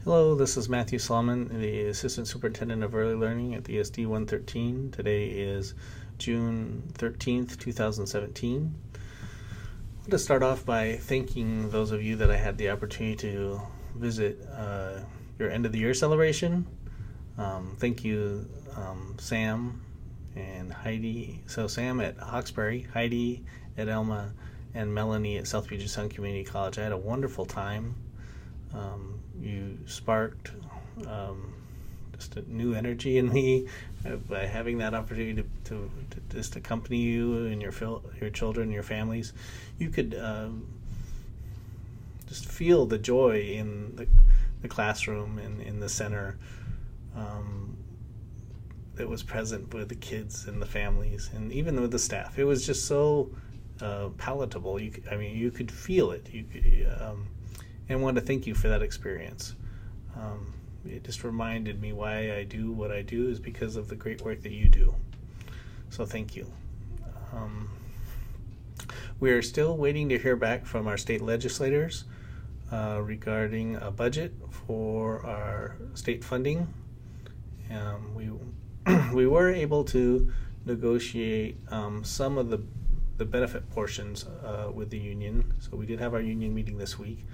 Hello, this is Matthew Solomon, the Assistant Superintendent of Early Learning at the SD 113. Today is June 13th, 2017. I want to start off by thanking those of you that I had the opportunity to visit your end of the year celebration. Thank you, Sam and Heidi. So Sam at Hawkesbury, Heidi at Elma, and Melanie at South Puget Sound Community College. I had a wonderful time. You sparked just a new energy in me by having that opportunity to just accompany you and your children, your families. You could just feel the joy in the classroom and in the center that was present with the kids and the families and even with the staff. It was just so palatable. You could feel it. And I want to thank you for that experience. It just reminded me why I do what I do is because of the great work that you do. So thank you. We are still waiting to hear back from our state legislators regarding a budget for our state funding. We were able to negotiate some of the benefit portions with the union. So we did have our union meeting this week.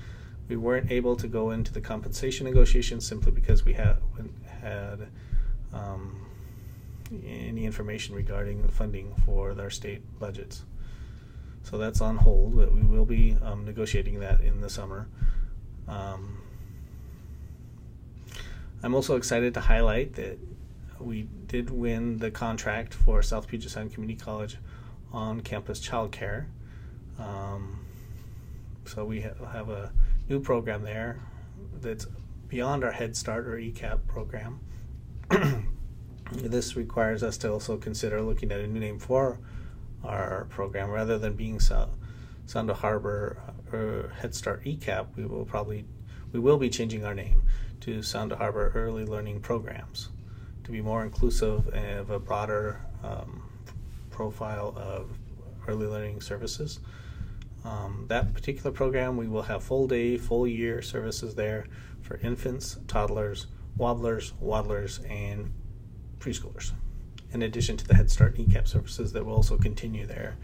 We weren't able to go into the compensation negotiations simply because we haven't had any information regarding the funding for our state budgets. So that's on hold, but we will be negotiating that in the summer. I'm also excited to highlight that we did win the contract for South Puget Sound Community College on-campus childcare. So we have a new program there that's beyond our Head Start or ECAP program. This requires us to also consider looking at a new name for our program. Rather than being Sound Harbor or Head Start ECAP, we will be changing our name to Sound Harbor Early Learning Programs to be more inclusive of a broader profile of early learning services. That particular program, we will have full day, full year services there for infants, toddlers, wobblers, waddlers, and preschoolers, in addition to the Head Start ECAP services that will also continue there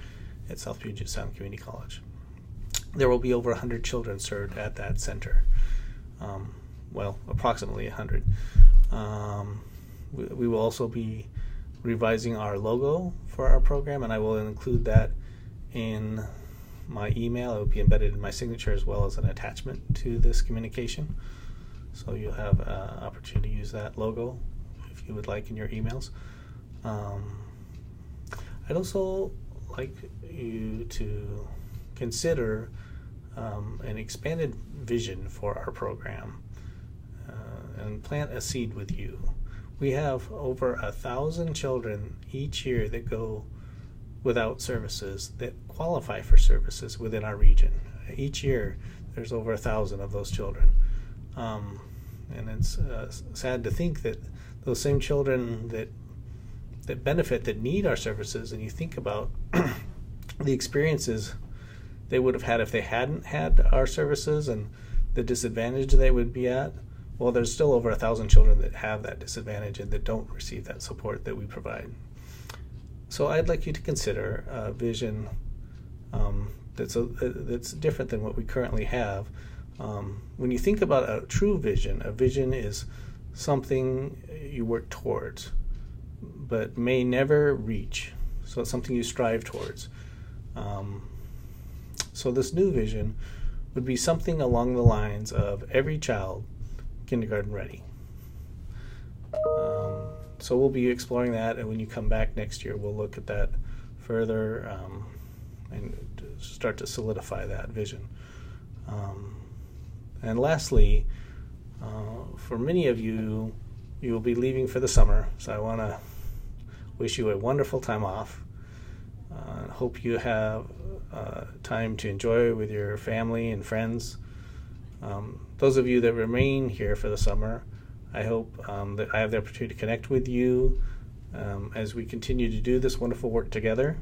at South Puget Sound Community College. There will be over 100 children served at that center. Approximately 100. We will also be revising our logo for our program, and I will include that in my email. It will be embedded in my signature as well as an attachment to this communication. So you'll have an opportunity to use that logo if you would like in your emails. I'd also like you to consider an expanded vision for our program and plant a seed with you. We have over 1,000 children each year that go without services that qualify for services within our region. Each year there's over 1,000 of those children. And it's sad to think that those same children that benefit, that need our services, and you think about the experiences they would have had if they hadn't had our services and the disadvantage they would be at, well, there's still over 1,000 children that have that disadvantage and that don't receive that support that we provide. So I'd like you to consider a vision that's different than what we currently have. When you think about a true vision, a vision is something you work towards, but may never reach. So it's something you strive towards. So this new vision would be something along the lines of every child kindergarten ready. So we'll be exploring that, and when you come back next year, we'll look at that further and start to solidify that vision. And lastly, for many of you, you will be leaving for the summer, so I want to wish you a wonderful time off. Hope you have time to enjoy with your family and friends. Those of you that remain here for the summer, I hope that I have the opportunity to connect with you as we continue to do this wonderful work together.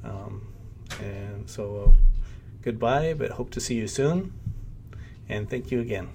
And so goodbye, but hope to see you soon. And thank you again.